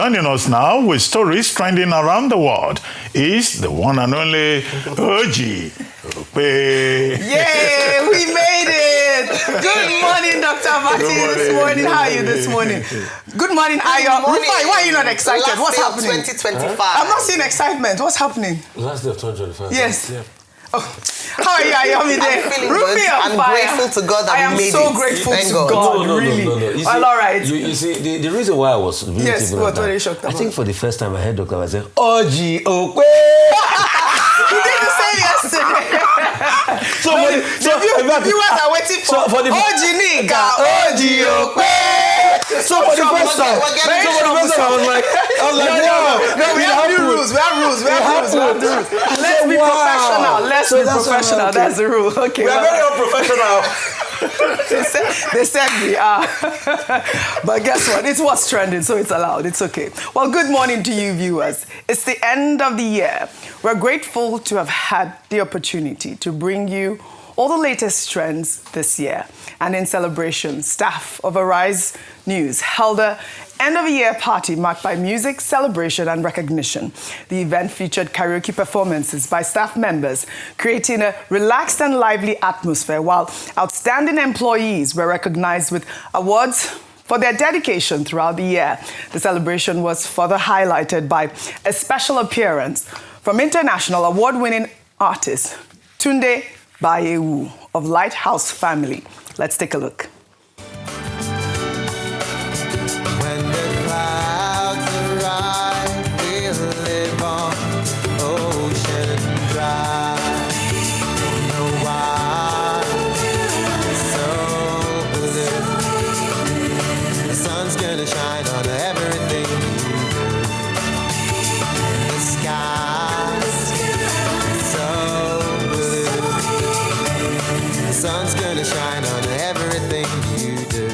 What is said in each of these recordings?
Joining us now with stories trending around the world is the one and only OjyOkpe. Yay, we made it! Good morning, Dr. Mati, this morning. How are you this morning? Good morning, Ayo. Why are you not excited? What's happening? 2025. I'm not seeing excitement. What's happening? Last day of 2025. Yes. Yeah. Oh, how are you, Ayomi? I'm feeling good. I'm grateful to God that we made it. I am so grateful to God. No. Really. You see, well, all right. You see, the reason why I was really yes, what are you shocked about? I think for the first time I heard Dr. say, OjyOkpe. You didn't say yesterday. So the viewers are waiting for OjyOkpe. So for the first time, I was like, no, we have rules. Let's be professional. Let's be professional. Okay. That's the rule. Okay. We are very unprofessional. they said we are. But guess what? It's what's trending, so it's allowed. It's okay. Well, good morning to you viewers. It's the end of the year. We're grateful to have had the opportunity to bring you all the latest trends this year. And in celebration, staff of Arise News held a end-of-the-year party marked by music, celebration, and recognition. The event featured karaoke performances by staff members, creating a relaxed and lively atmosphere, while outstanding employees were recognized with awards for their dedication throughout the year. The celebration was further highlighted by a special appearance from international award-winning artist Tunde Bayewu of Lighthouse Family. Let's take a look. When the clouds arrive, we'll live on ocean drive. Don't know why it's so blue. The sun's gonna shine on everything you do. The sky's so blue. The sun's gonna shine on everything you do.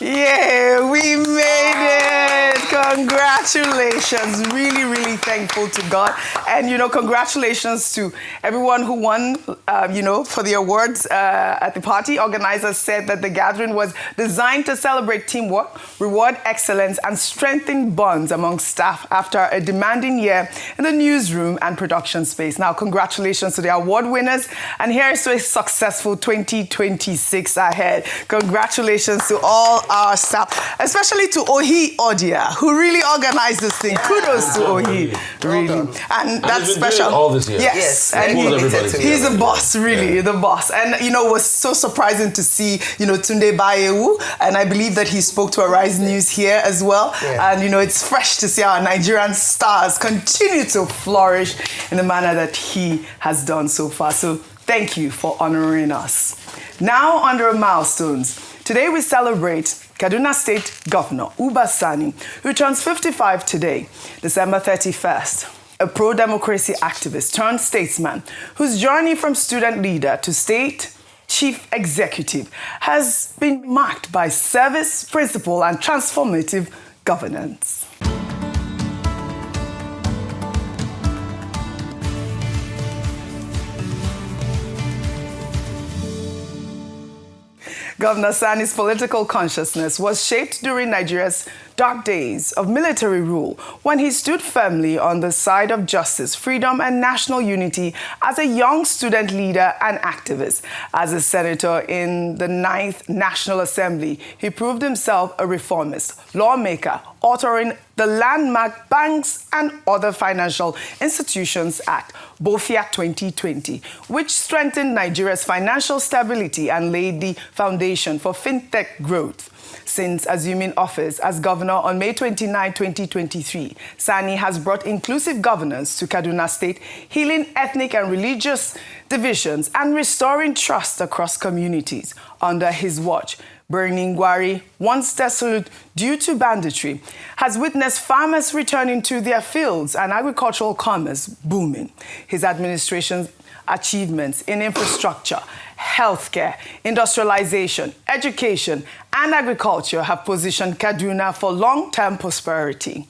Yeah, we made it. Congratulations. Really, really thankful to God. And, congratulations to everyone who won, for the awards at the party. Organizers said that the gathering was designed to celebrate teamwork, reward excellence, and strengthen bonds among staff after a demanding year in the newsroom and production space. Now, congratulations to the award winners. And here's to a successful 2026 ahead. Congratulations to all our staff, especially to Ohi Odia, who really organized this thing. Kudos to Ohi, really. And that's special. All this year. Yes. And he's the boss, really, the boss. And, it was so surprising to see, Tunde Bayewu, and I believe that he spoke to Arise News here as well. Yeah. And, it's fresh to see our Nigerian stars continue to flourish in the manner that he has done so far. So thank you for honoring us. Now, under milestones. Today we celebrate Kaduna State Governor Sani, who turns 55 today, December 31st. A pro-democracy activist turned statesman whose journey from student leader to state chief executive has been marked by service, principle, and transformative governance. Governor Sani's political consciousness was shaped during Nigeria's dark days of military rule, when he stood firmly on the side of justice, freedom, and national unity as a young student leader and activist. As a senator in the 9th National Assembly, he proved himself a reformist, lawmaker, authoring the landmark Banks and Other Financial Institutions Act, BOFIA 2020, which strengthened Nigeria's financial stability and laid the foundation for fintech growth. Since assuming office as governor on May 29, 2023, Sani has brought inclusive governance to Kaduna State, healing ethnic and religious divisions and restoring trust across communities. Under his watch, Burning Gwari, once desolate due to banditry, has witnessed farmers returning to their fields and agricultural commerce booming. His administration's achievements in infrastructure, healthcare, industrialization, education, and agriculture have positioned Kaduna for long-term prosperity.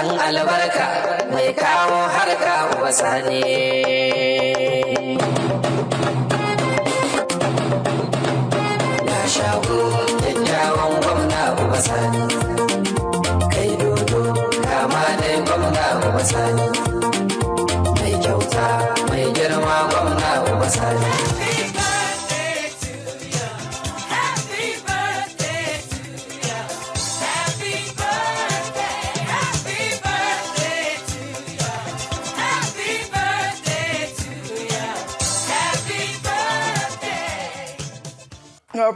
Dan albarka mai kawo harka Uba Sani. Na shago kyakkyawan gwamna Uba Sani. Kai dodo kama dai gwamna Uba Sani. Mai kyauta mai girma gwamna Uba Sani.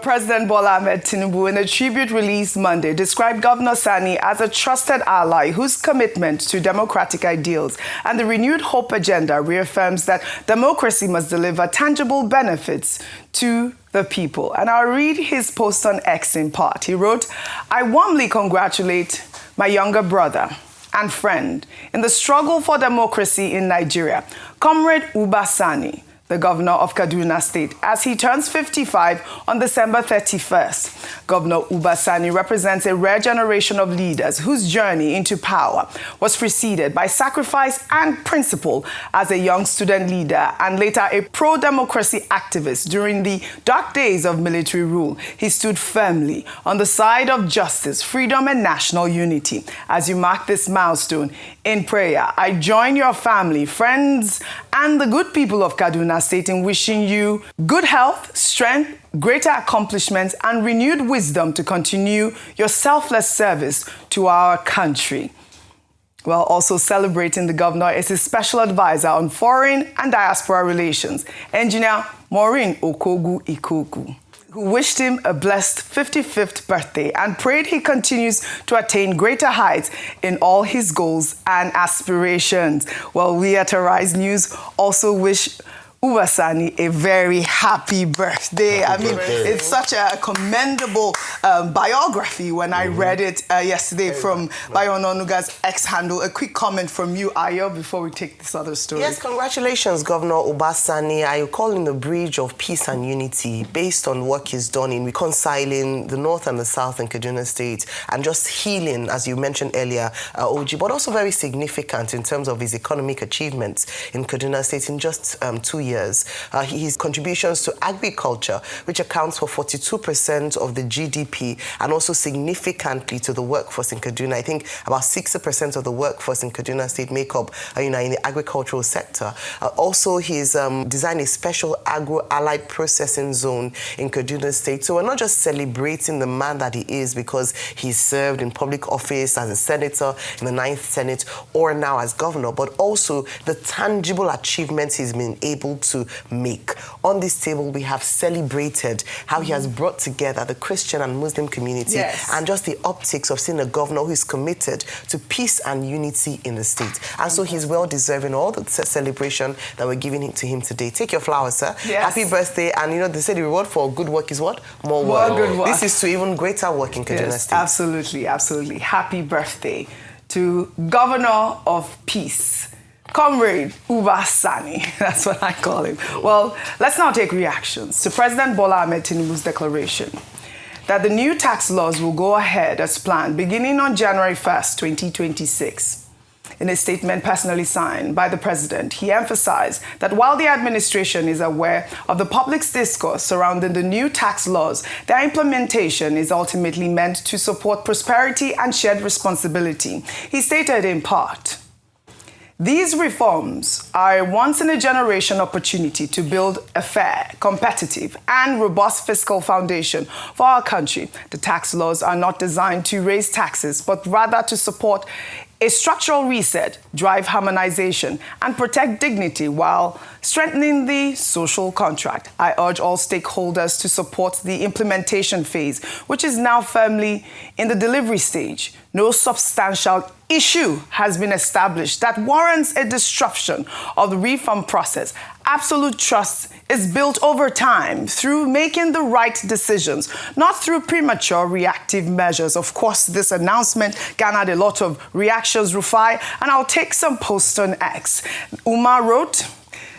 President Bola Ahmed Tinubu, in a tribute released Monday, described Governor Sani as a trusted ally whose commitment to democratic ideals and the renewed hope agenda reaffirms that democracy must deliver tangible benefits to the people. And I'll read his post on X in part. He wrote, "I warmly congratulate my younger brother and friend in the struggle for democracy in Nigeria, Comrade Uba Sani, the governor of Kaduna State, as he turns 55 on December 31st. Governor Uba Sani represents a rare generation of leaders whose journey into power was preceded by sacrifice and principle as a young student leader and later a pro-democracy activist during the dark days of military rule. He stood firmly on the side of justice, freedom, and national unity. As you mark this milestone in prayer, I join your family, friends, and the good people of Kaduna State in wishing you good health, strength, greater accomplishments, and renewed wisdom to continue your selfless service to our country." Well, also celebrating the governor is his special advisor on foreign and diaspora relations, Engineer Maureen Okogu-Ikoku, who wished him a blessed 55th birthday and prayed he continues to attain greater heights in all his goals and aspirations. Well, we at Arise News also wish Uba Sani a very happy birthday. It's such a commendable biography when I read it yesterday from Bayo Ononuga's X handle. A quick comment from you, Ayo, before we take this other story. Yes, congratulations, Governor Uba Sani. I call him the bridge of peace and unity based on work he's done in reconciling the North and the South in Kaduna State and just healing, as you mentioned earlier, Oji, but also very significant in terms of his economic achievements in Kaduna State in just 2 years. His contributions to agriculture, which accounts for 42% of the GDP, and also significantly to the workforce in Kaduna. I think about 60% of the workforce in Kaduna State make up, in the agricultural sector. Also, he's designed a special agro-allied processing zone in Kaduna State. So we're not just celebrating the man that he is because he served in public office as a senator in the 9th Senate or now as governor, but also the tangible achievements he's been able to make. On this table, we have celebrated how he has brought together the Christian and Muslim community and just the optics of seeing a governor who is committed to peace and unity in the state. And so he's well deserving all the celebration that we're giving to him today. Take your flowers, sir. Yes. Happy birthday. And they say the reward for good work is what? More work. More good work. This is to even greater work in Kaduna State. Absolutely, absolutely. Happy birthday to Governor of Peace, Comrade Uba Sani. That's what I call him. Well, let's now take reactions to President Bola Ahmed Tinubu's declaration that the new tax laws will go ahead as planned beginning on January 1st, 2026. In a statement personally signed by the president, he emphasized that while the administration is aware of the public's discourse surrounding the new tax laws, their implementation is ultimately meant to support prosperity and shared responsibility. He stated in part, "These reforms are a once-in-a-generation opportunity to build a fair, competitive, and robust fiscal foundation for our country. The tax laws are not designed to raise taxes, but rather to support a structural reset, drive harmonization, and protect dignity while strengthening the social contract. I urge all stakeholders to support the implementation phase, which is now firmly in the delivery stage. No substantial issue has been established that warrants a disruption of the reform process. Absolute trust is built over time through making the right decisions, not through premature reactive measures." Of course, this announcement garnered a lot of reactions, Rufai, and I'll take some posts on X. Uma wrote,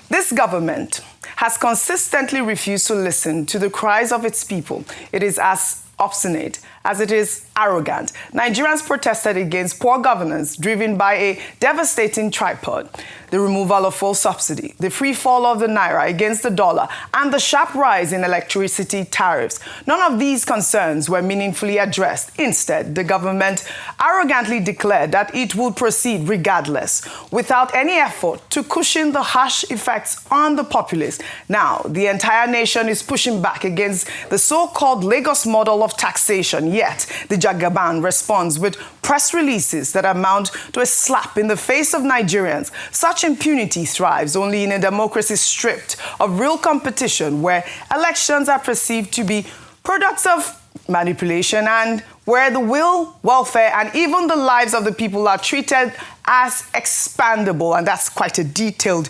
"This government has consistently refused to listen to the cries of its people. It is as obstinate as it is arrogant. Nigerians protested against poor governance driven by a devastating tripod: the removal of fuel subsidy, the free fall of the naira against the dollar, and the sharp rise in electricity tariffs. None of these concerns were meaningfully addressed. Instead, the government arrogantly declared that it would proceed regardless, without any effort to cushion the harsh effects on the populace. Now, the entire nation is pushing back against the so-called Lagos model of taxation, yet the Jagaban responds with press releases that amount to a slap in the face of Nigerians. Such impunity thrives only in a democracy stripped of real competition, where elections are perceived to be products of manipulation and where the will, welfare, and even the lives of the people are treated as expandable. And that's quite a detailed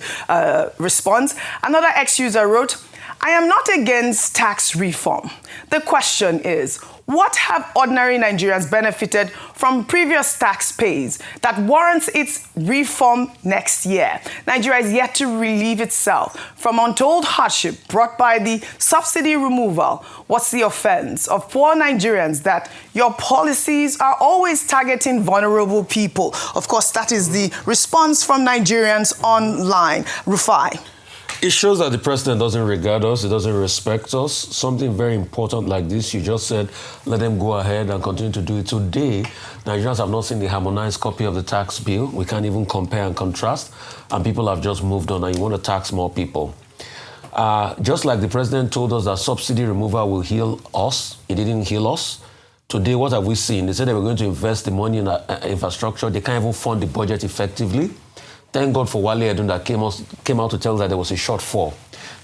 response. Another ex-user wrote, "I am not against tax reform. The question is, what have ordinary Nigerians benefited from previous tax pays that warrants its reform next year? Nigeria is yet to relieve itself from untold hardship brought by the subsidy removal. What's the offense of poor Nigerians that your policies are always targeting vulnerable people?" Of course, that is the response from Nigerians online. Rufai. It shows that the president doesn't regard us, he doesn't respect us. Something very important like this, you just said, let them go ahead and continue to do it. Today, Nigerians have not seen the harmonized copy of the tax bill. We can't even compare and contrast. And people have just moved on, and you want to tax more people. Just like the president told us that subsidy removal will heal us, it didn't heal us. Today, what have we seen? They said they were going to invest the money in infrastructure. They can't even fund the budget effectively. Thank God for Wale Edun that came out to tell us that there was a shortfall.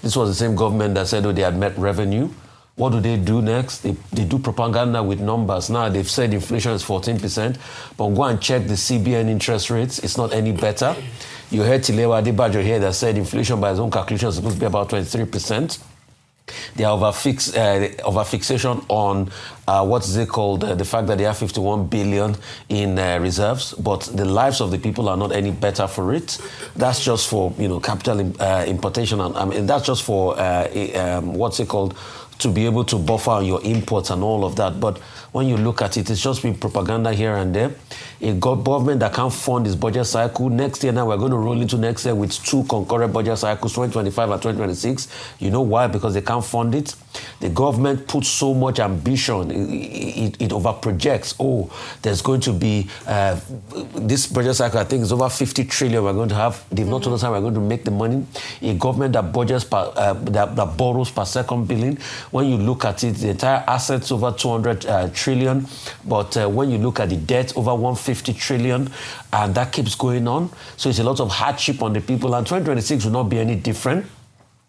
This was the same government that said, oh, they had met revenue. What do they do next? They do propaganda with numbers. Now they've said inflation is 14%, but go and check the CBN interest rates. It's not any better. You heard Tilewa Adebajo here that said inflation by his own calculation is supposed to be about 23%. They are over-fixation on what's it called, the fact that they have 51 billion in reserves, but the lives of the people are not any better for it. That's just for, capital importation, and that's just for, what's it called, to be able to buffer on your imports and all of that. But when you look at it, it's just been propaganda here and there. A government that can't fund its budget cycle. Next year now, we're going to roll into next year with 2 concurrent budget cycles, 2025 and 2026. You know why? Because they can't fund it. The government puts so much ambition. It over-projects. Oh, there's going to be, this budget cycle, I think, is over 50 trillion we're going to have. They've not told us how we're going to make the money. A government that budgets that borrows per second billion. When you look at it, the entire assets over 200 trillion, but when you look at the debt, over 150 trillion, and that keeps going on. So it's a lot of hardship on the people, and 2026 will not be any different.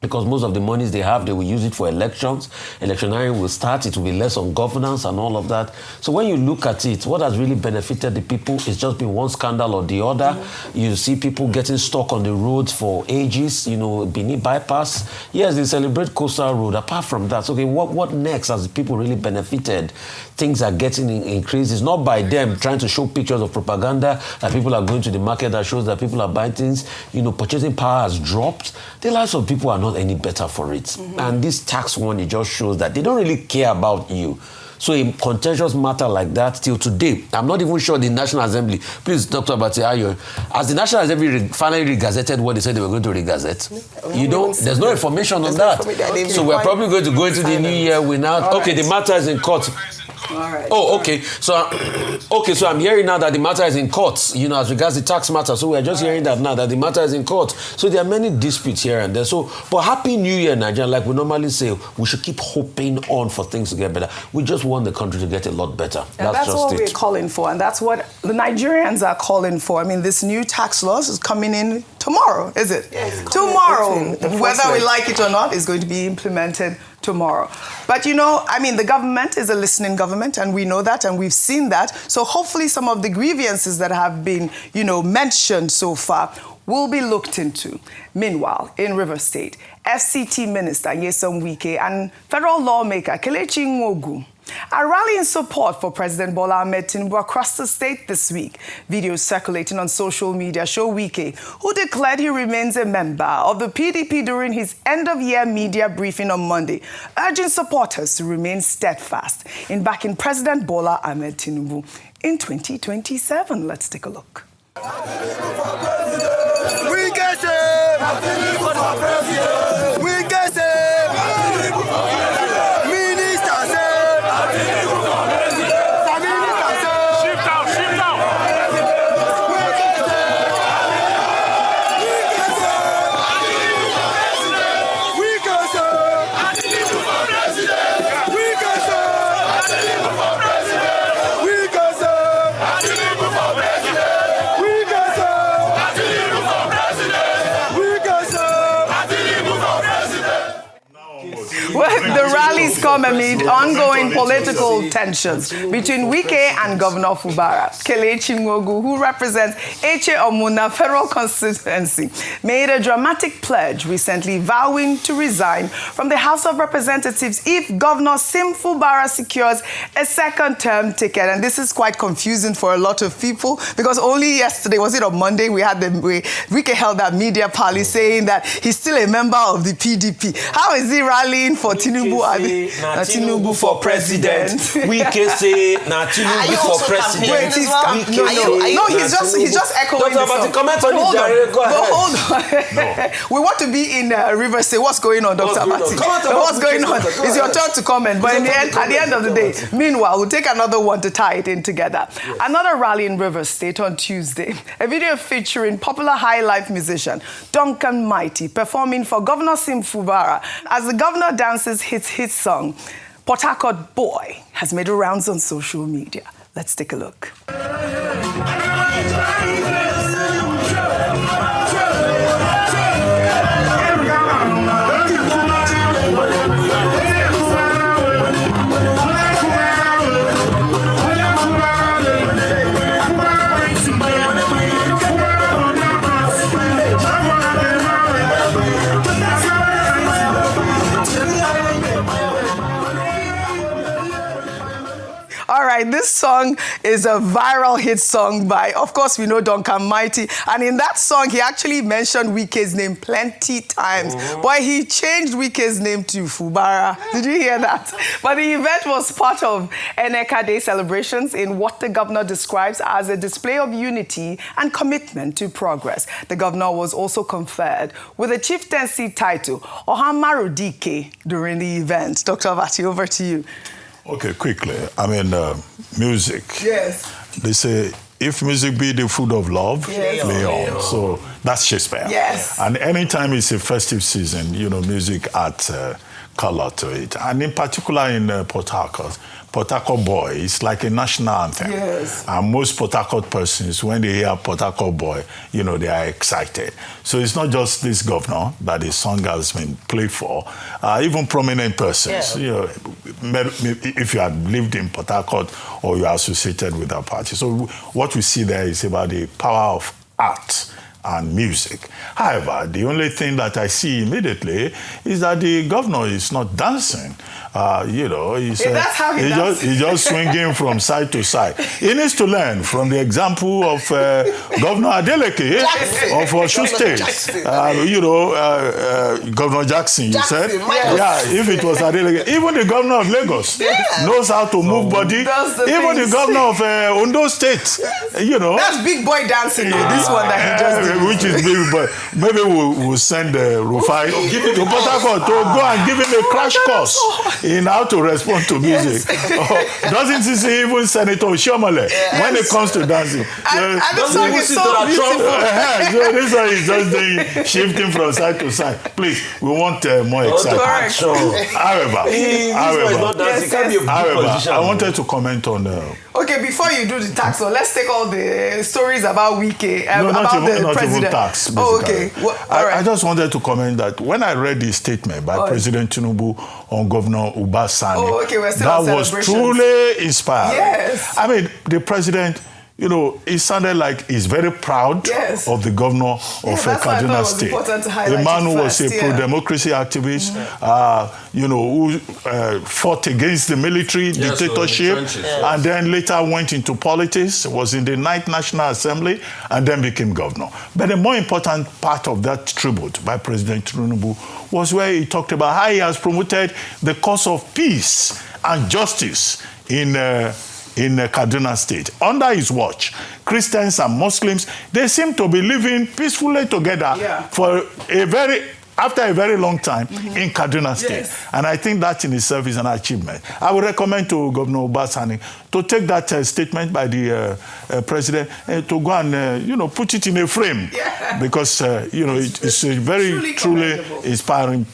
Because most of the monies they have, they will use it for elections. Electioneering will start. It will be less on governance and all of that. So when you look at it, what has really benefited the people is just been one scandal or the other. Mm-hmm. You see people getting stuck on the roads for ages, Benin bypass. Yes, they celebrate Coastal Road. Apart from that, okay, what next has the people really benefited? Things are getting increased. It's not by them trying to show pictures of propaganda that people are going to the market that shows that people are buying things. Purchasing power has dropped. The lives of people are not any better for it. Mm-hmm. And this tax one, it just shows that they don't really care about you. So a contentious matter like that, till today, I'm not even sure the National Assembly, please, Dr. Abati Ayo, has the National Assembly finally re-gazetted what they said they were going to re-gazette? There's no information on that. Okay. So we're probably going to go into the new year without, okay, the matter is in court. All right. Oh, okay. So I'm hearing now that the matter is in court, as regards the tax matter. So we're just hearing that now, that the matter is in court. So there are many disputes here and there. So, but Happy New Year, Nigeria. Like we normally say, we should keep hoping on for things to get better. We just want the country to get a lot better. That's just what we're calling for. And that's what the Nigerians are calling for. I mean, this new tax laws is coming in tomorrow, is it? Yes. Tomorrow, whether we like it or not, is going to be implemented tomorrow. But the government is a listening government, and we know that, and we've seen that. So hopefully some of the grievances that have been, mentioned so far will be looked into. Meanwhile, in Rivers State, FCT Minister Laws+Wike and federal lawmaker Kelechi Nwogu are rallying support for President Bola Ahmed Tinubu across the state this week. Videos circulating on social media show Wike, who declared he remains a member of the PDP during his end-of-year media briefing on Monday, urging supporters to remain steadfast in backing President Bola Ahmed Tinubu in 2027. Let's take a look. We get it! We get it! The rallies come amid ongoing political tensions between Wike and Governor Fubara. Kelechi Nwogu, who represents Omuna Federal Constituency, made a dramatic pledge recently vowing to resign from the House of Representatives if Governor Fubara secures a second-term ticket. And this is quite confusing for a lot of people because only yesterday, was it on Monday, Wike held that media party saying that he's still a member of the PDP. How is he rallying for Tinubu for president? Wike say na Tinubu for president. Wait, he's just echoing the song. Comment on it, Jerry. Go ahead. Hold on. We want to be in Rivers. Say what's going on, Dr. Mati? What's going on? It's your turn to comment. But at the end of the day, meanwhile, we'll take another one to tie it in together. Yes. Another rally in Rivers State on Tuesday. A video featuring popular high life musician Duncan Mighty performing for Governor Fubara as the governor dances his song, Port Harcourt Boy, has made rounds on social media. Let's take a look. All right, this song is a viral hit song by, of course, we know Duncan Mighty. And in that song, he actually mentioned Wike's name plenty times. But he changed Wike's name to Fubara. Did you hear that? But the event was part of Eneka Day celebrations in what the governor describes as a display of unity and commitment to progress. The governor was also conferred with a chieftaincy title, Ohamarudike, during the event. Dr. Vati, over to you. Okay, quickly. I mean, music. Yes. They say, if music be the food of love, yes, lay on. So that's Shakespeare. Yes. And anytime it's a festive season, you know, music adds color to it. And in particular in Port Harcourt Boy is like a national anthem. Yes. And most Port Harcourt persons, when they hear Port Harcourt Boy, you know, they are excited. So it's not just this governor that the song has been played for. Even prominent persons, you know, if you had lived in Port Harcourt or you are associated with that party. So what we see there is about the power of art and music. However, the only thing that I see immediately is that the governor is not dancing. You know, he's just swinging from side to side. He needs to learn from the example of Governor Adeleke of Osun State. You know, Governor Jackson, you said? Yes. Yeah, if it was Adeleke. Even the governor of Lagos knows how to move body. Even the governor of Ondo State, you know. That's big boy dancing, this one that he just did. Which is big boy. Maybe we'll send Rufai to Port Harcourt to go and give him a crash course in how to respond to music. Yes. Doesn't he see even Senator Shomole when it comes to dancing? And the song is so beautiful. So this one is just doing shifting from side to side. Please, we want more excitement. However, I wanted to comment on... Okay, before you do the tax, so let's take all the stories about Wike, not the president. Even tax, basically. Oh, okay. Well, I just wanted to comment that when I read the statement by President Tinubu on Governor Sani, we're still that was truly inspiring. Yes. I mean, the president you know, it sounded like he's very proud of the governor of Kaduna State. A man who was a pro-democracy activist, you know, who fought against the military dictatorship, and then later went into politics, was in the 9th National Assembly, and then became governor. But the more important part of that tribute by President Tinubu was where he talked about how he has promoted the cause of peace and justice in Kaduna State. Under his watch, Christians and Muslims, they seem to be living peacefully together for after a very long time in Kaduna State. And I think that in itself is an achievement. I would recommend to Governor Sani to take that statement by the president to go and, you know, put it in a frame. Because, you know, it's a very truly inspiring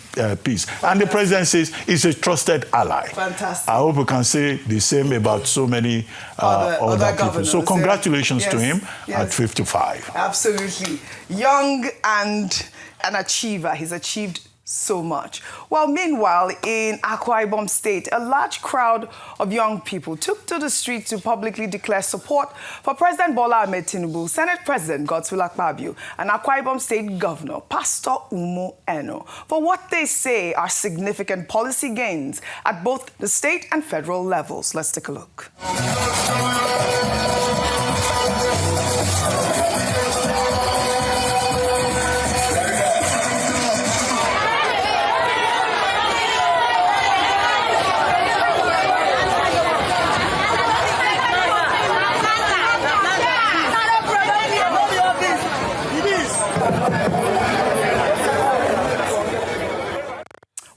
piece. And the president says he's a trusted ally. Fantastic. I hope we can say the same about so many other people. So congratulations to him at 55. Absolutely. Young and an achiever. He's achieved so much. Well, meanwhile, in Akwa Ibom State, a large crowd of young people took to the streets to publicly declare support for President Bola Ahmed Tinubu, Senate President Godswill, and Akwa Ibom State Governor Pastor Umo Eno for what they say are significant policy gains at both the state and federal levels. Let's take a look.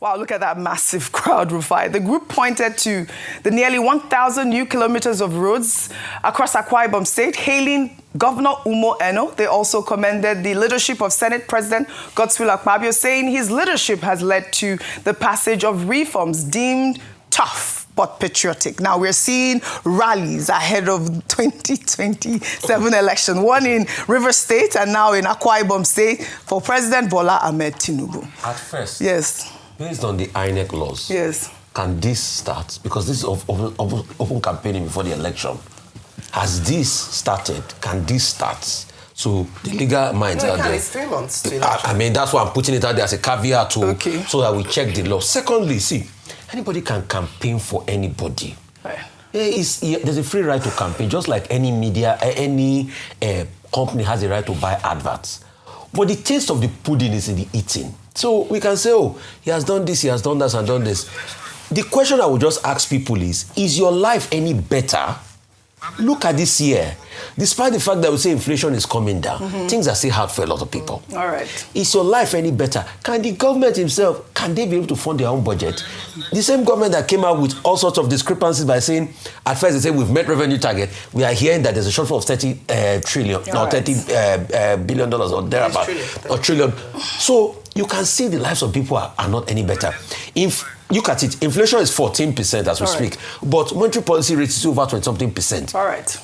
Wow, look at that massive crowd, Rufai. The group pointed to the nearly 1,000 new kilometers of roads across Akwa Ibom State, hailing Governor Umo Eno. They also commended the leadership of Senate President Godswill, saying his leadership has led to the passage of reforms deemed tough but patriotic. Now we're seeing rallies ahead of 2027 election, one in Rivers State and now in Akwa Ibom State for President Bola Ahmed Tinubu. At first, based on the INEC laws, can this start? Because this is open campaigning before the election. Has this started? Can this start? So the legal minds out there. It's 3 months to I mean, that's why I'm putting it out there as a caveat so that we check the law. Secondly, see, anybody can campaign for anybody. There's a free right to campaign, just like any media, any company has a right to buy adverts. But the taste of the pudding is in the eating. So we can say, oh, he has done this, he has done that, and done this. The question I would just ask people is your life any better? Look at this year. Despite the fact that we say inflation is coming down, things are still hard for a lot of people. All right. Is your life any better? Can the government himself, can they be able to fund their own budget? The same government that came out with all sorts of discrepancies by saying, at first they say we've met revenue target, we are hearing that there's a shortfall of 30 trillion, or $30 billion or thereabout, or trillion. So you can see the lives of people are not any better. If look at it, inflation is 14% as we speak, but monetary policy rate is over 20-something%. All right.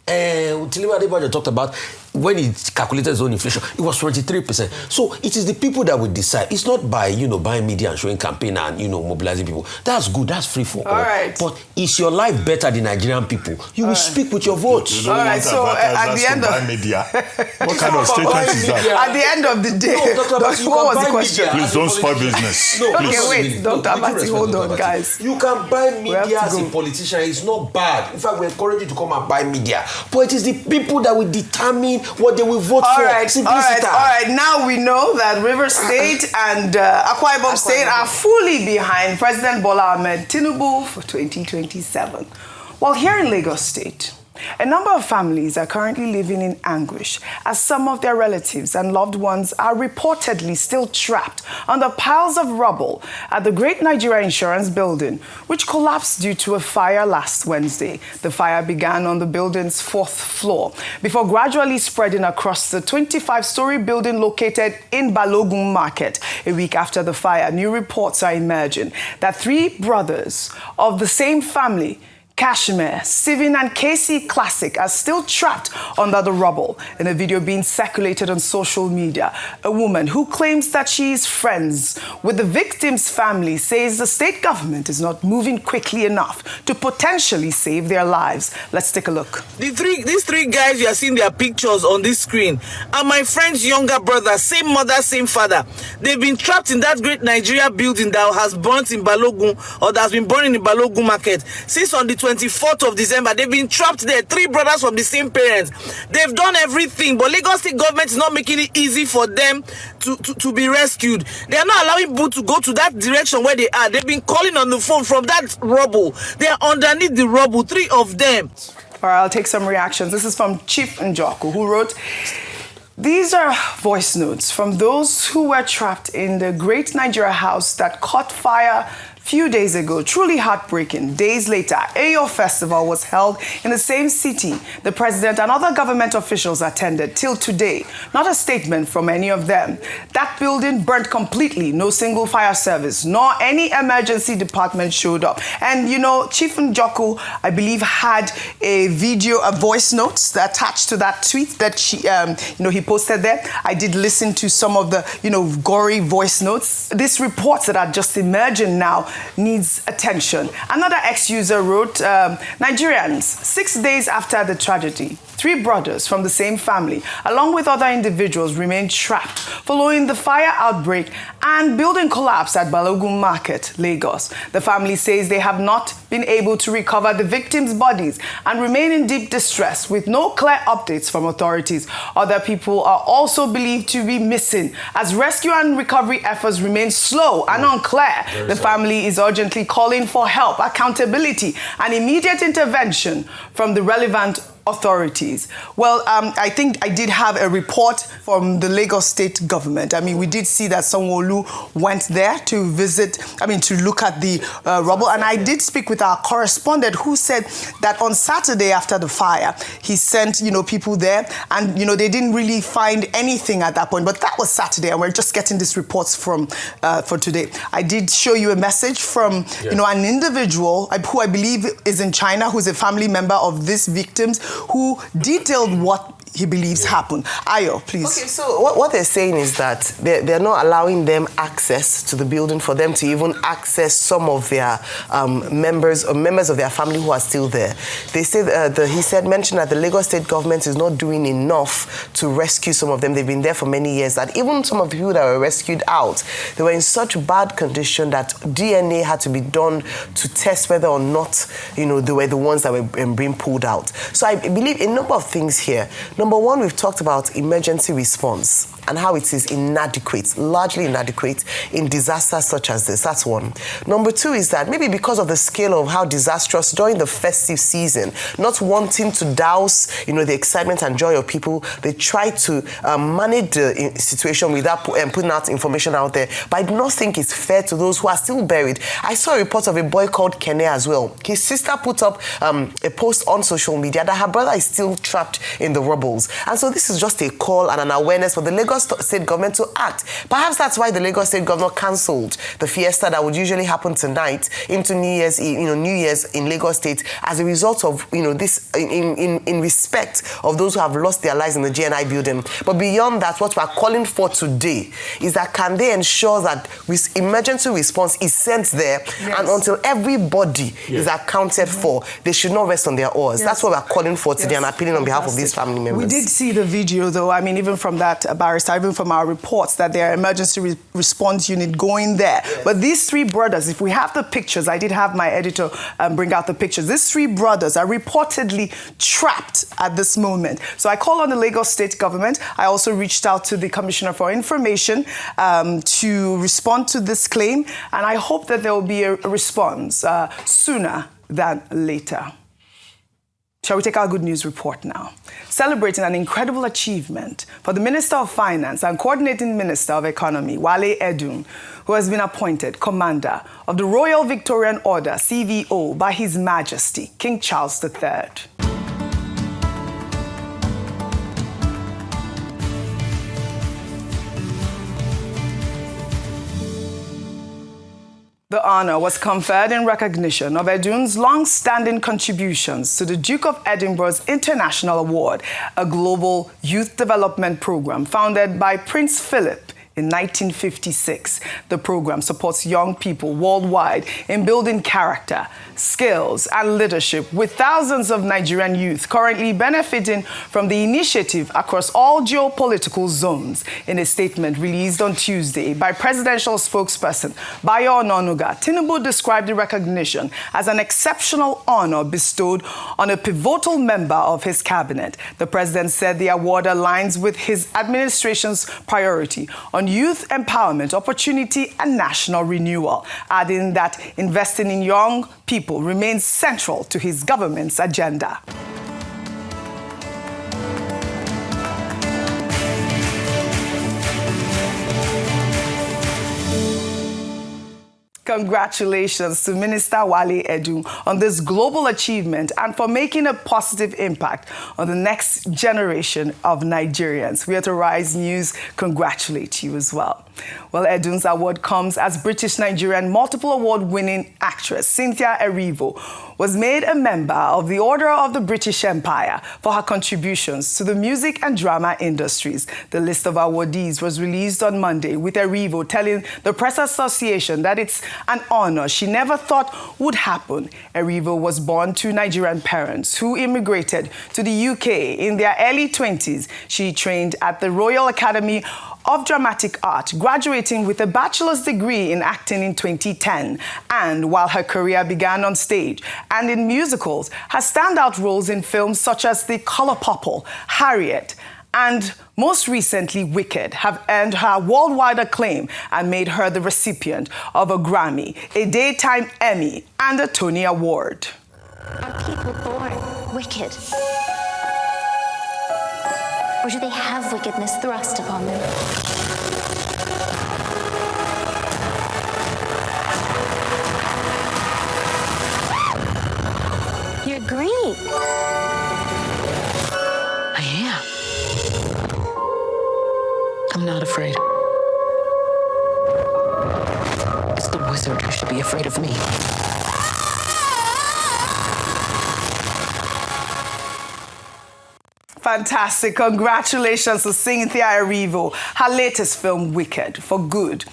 Tiliwa Adebayo talked about when he calculated his own inflation, it was 23%. So it is the people that will decide. It's not by, buying media and showing campaign and, mobilizing people. That's good. That's free for all. Right. But is your life better than Nigerian people? You will speak with your votes. All right. So at the end of media, what kind of statement is that? At the end of the day, what was the question? Please don't spoil business. Okay, wait, Dr. Abati, hold on, guys. You can buy media as a politician. It's not bad. In fact, we encourage you to come and buy media. But it is the people that will determine what they will vote for. All right. Now we know that Rivers State and Akwa Ibom State are fully behind President Bola Ahmed Tinubu for 2027. While here in Lagos State, a number of families are currently living in anguish as some of their relatives and loved ones are reportedly still trapped under piles of rubble at the Great Nigeria Insurance building, which collapsed due to a fire last Wednesday. The fire began on the building's 4th floor before gradually spreading across the 25-story building located in Balogun Market. A week after the fire, new reports are emerging that 3 brothers of the same family Kashmir, Sivin and KC Classic are still trapped under the rubble. In a video being circulated on social media, a woman who claims that she is friends with the victims' family says the state government is not moving quickly enough to potentially save their lives. Let's take a look. These three guys you are seeing their pictures on this screen are my friend's younger brother, same mother, same father. They've been trapped in that great Nigeria building that has burnt in Balogun, or that has been burning in Balogun market since on the 24th of December. They've been trapped there, three brothers from the same parents. They've done everything, but Lagos State government is not making it easy for them to be rescued. They are not allowing people to go to that direction where they are. They've been calling on the phone from that rubble. They are underneath the rubble, three of them. All right, I'll take some reactions. This is from Chief Njoku, who wrote, "These are voice notes from those who were trapped in the Great Nigeria House that caught fire few days ago. Truly heartbreaking. Days later, Ayo Festival was held in the same city. The president and other government officials attended. Till today, not a statement from any of them. That building burnt completely. No single fire service, nor any emergency department showed up." And you know, Chief Njoku, I believe, had a video, a voice notes attached to that tweet that he posted there. I did listen to some of the, gory voice notes. These reports that are just emerging now needs attention. Another ex-user wrote, Nigerians, 6 days after the tragedy, 3 brothers from the same family, along with other individuals, remained trapped following the fire outbreak and building collapse at Balogun Market, Lagos. The family says they have not been able to recover the victims' bodies and remain in deep distress with no clear updates from authorities. Other people are also believed to be missing as rescue and recovery efforts remain slow and unclear. The family is urgently calling for help, accountability, and immediate intervention from the relevant authorities. Well, I think I did have a report from the Lagos State government. I mean, we did see that Sanwo-Olu went there to visit, to look at the rubble. And I did speak with our correspondent who said that on Saturday after the fire, he sent, people there and, they didn't really find anything at that point. But that was Saturday and we're just getting these reports from for today. I did show you a message from, an individual who I believe is in China, who's a family member of these victims, who detailed what he believes happened. Ayo, please. Okay, so what they're saying is that they're not allowing them access to the building for them to even access some of their members of their family who are still there. They say mentioned that the Lagos State government is not doing enough to rescue some of them. They've been there for many years. That even some of the people that were rescued out, they were in such bad condition that DNA had to be done to test whether or not they were the ones that were being pulled out. So I believe a number of things here. Number one, we've talked about emergency response and how it is inadequate, largely inadequate in disasters such as this. That's one. Number two is that maybe because of the scale of how disastrous during the festive season, not wanting to douse, the excitement and joy of people, they try to manage the situation without putting out information out there. But I do not think it's fair to those who are still buried. I saw a report of a boy called Kene as well. His sister put up a post on social media that her brother is still trapped in the rubbles. And so this is just a call and an awareness for the Lagos State government to act. Perhaps that's why the Lagos State governor cancelled the fiesta that would usually happen tonight into New Year's in Lagos State as a result of this in respect of those who have lost their lives in the GNI building. But beyond that, what we're calling for today is that can they ensure that emergency response is sent there, and until everybody is accounted for, they should not rest on their oars. That's what we're calling for today and appealing on behalf of these family members. We did see the video though. Even from that barrister, even from our reports, that there are emergency response unit going there. But these 3 brothers, if we have the pictures, I did have my editor bring out the pictures. These 3 brothers are reportedly trapped at this moment. So I call on the Lagos State government. I also reached out to the Commissioner for Information to respond to this claim. And I hope that there will be a response sooner than later. Shall we take our good news report now? Celebrating an incredible achievement for the Minister of Finance and Coordinating Minister of Economy, Wale Edun, who has been appointed Commander of the Royal Victorian Order, CVO, by His Majesty, King Charles III. The honor was conferred in recognition of Edun's long-standing contributions to the Duke of Edinburgh's International Award, a global youth development program founded by Prince Philip in 1956. The program supports young people worldwide in building character, skills, and leadership, with thousands of Nigerian youth currently benefiting from the initiative across all geopolitical zones. In a statement released on Tuesday by presidential spokesperson Bayo Ononuga, Tinubu described the recognition as an exceptional honor bestowed on a pivotal member of his cabinet. The president said the award aligns with his administration's priority on youth empowerment, opportunity, and national renewal, adding that investing in young people remains central to his government's agenda. Congratulations to Minister Wale Edun on this global achievement and for making a positive impact on the next generation of Nigerians. We at Arise News congratulate you as well. Well, Edun's award comes as British-Nigerian multiple award-winning actress Cynthia Erivo was made a member of the Order of the British Empire for her contributions to the music and drama industries. The list of awardees was released on Monday, with Erivo telling the Press Association that it's an honor she never thought would happen. Erivo was born to Nigerian parents who immigrated to the UK in their early 20s. She trained at the Royal Academy of Dramatic Art, graduating with a bachelor's degree in acting in 2010. And while her career began on stage and in musicals, her standout roles in films such as The Color Purple, Harriet, and most recently Wicked have earned her worldwide acclaim and made her the recipient of a Grammy, a Daytime Emmy, and a Tony Award. Are people born wicked? Or do they have wickedness thrust upon them? You're green. I am. I'm not afraid. It's the wizard who should be afraid of me. Fantastic. Congratulations to Cynthia Erivo. Her latest film, Wicked, for Good,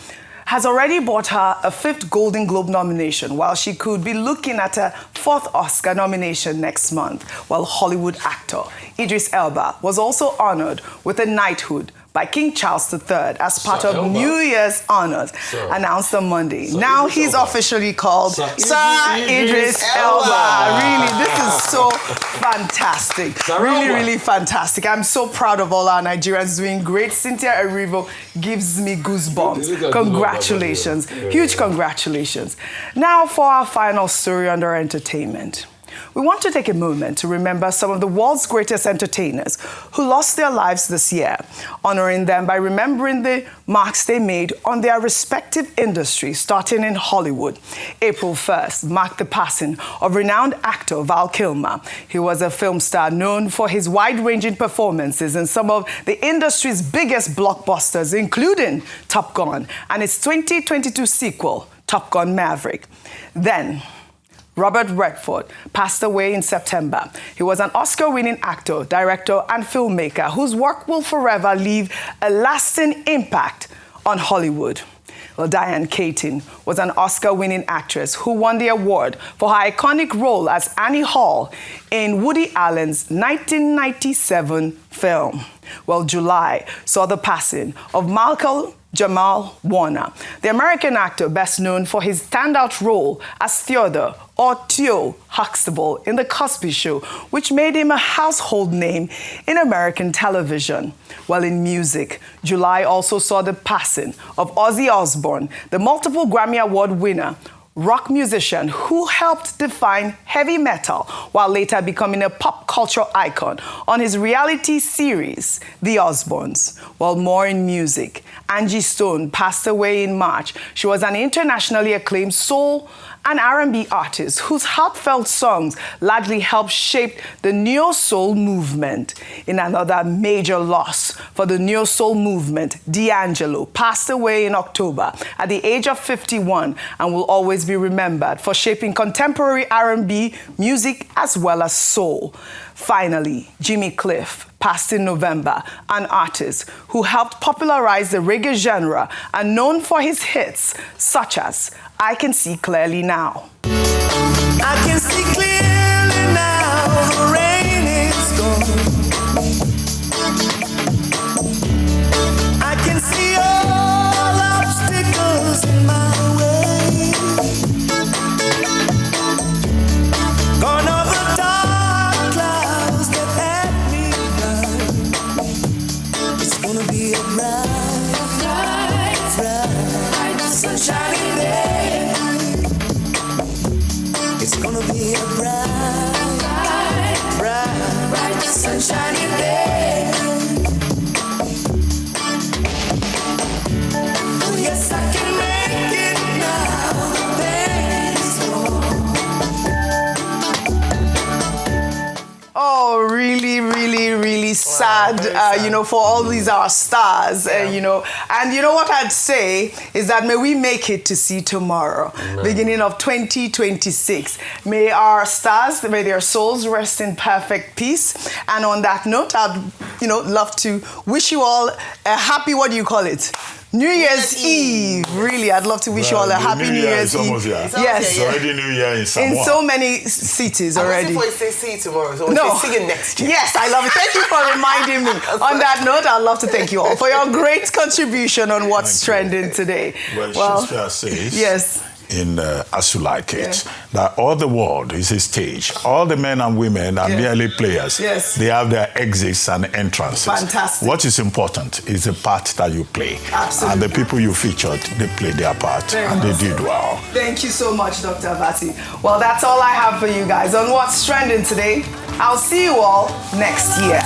has already brought her a 5th Golden Globe nomination, while she could be looking at a 4th Oscar nomination next month. While Hollywood actor Idris Elba was also honored with a knighthood by King Charles III as part of New Year's honors announced on Monday. Now he's officially called Sir Idris Elba. Really, this is so fantastic. Really fantastic. I'm so proud of all our Nigerians doing great. Cynthia Erivo gives me goosebumps. Congratulations. Huge congratulations. Now for our final story under entertainment. We want to take a moment to remember some of the world's greatest entertainers who lost their lives this year, honoring them by remembering the marks they made on their respective industries, starting in Hollywood. April 1st marked the passing of renowned actor Val Kilmer. He was a film star known for his wide-ranging performances in some of the industry's biggest blockbusters, including Top Gun and its 2022 sequel, Top Gun Maverick. Then, Robert Redford passed away in September. He was an Oscar-winning actor, director, and filmmaker whose work will forever leave a lasting impact on Hollywood. Well, Diane Keaton was an Oscar-winning actress who won the award for her iconic role as Annie Hall in Woody Allen's 1997 film. Well, July saw the passing of Malcolm Jamal Warner, the American actor best known for his standout role as Theodore or Theo Huxtable in The Cosby Show, which made him a household name in American television. While in music, July also saw the passing of Ozzy Osbourne, the multiple Grammy Award winner, rock musician who helped define heavy metal while later becoming a pop culture icon on his reality series, The Osbournes. While more in music, Angie Stone passed away in March. She was an internationally acclaimed soul an R&B artist whose heartfelt songs largely helped shape the neo-soul movement. In another major loss for the neo-soul movement, D'Angelo passed away in October at the age of 51 and will always be remembered for shaping contemporary R&B music as well as soul. Finally, Jimmy Cliff passed in November, an artist who helped popularize the reggae genre and known for his hits such as I Can See Clearly Now. I can see clearly now, the rain is gone. I can see all obstacles in my way. Gone are the dark clouds that had me blind. It's gonna be a bright, sunshiny day. It's gonna be a bright, sunshiny day. Oh, yes, I can make it now. Oh, really, really, really sad, you know, for all these our stars, you know. And you know what I'd say is that may we make it to see tomorrow, beginning of 2026. May our stars, may their souls rest in perfect peace. And on that note, I'd, you know, love to wish you all a happy, what do you call it? New Year's Eve. Really, I'd love to wish you all a happy New Year's Eve. Yes. It's already New Year in Samoa. In so many cities already. I was waiting for you to say see you tomorrow, so no. we'll see you next year. Yes, I love it. Thank you for reminding me. On that note, I'd love to thank you all for your great contribution on what's trending today. Well, Shakespeare says, yes, in As You Like It, that all the world is a stage. All the men and women are merely players. Yes. They have their exits and entrances. Fantastic. What is important is the part that you play. Absolutely. And the people you featured, they played their part. They did well. Thank you so much, Dr. Vati. Well, that's all I have for you guys on what's trending today. I'll see you all next year.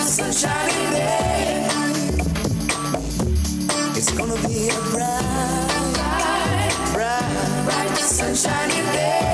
Sunshiny day. It's gonna be a bright, sunshiny day.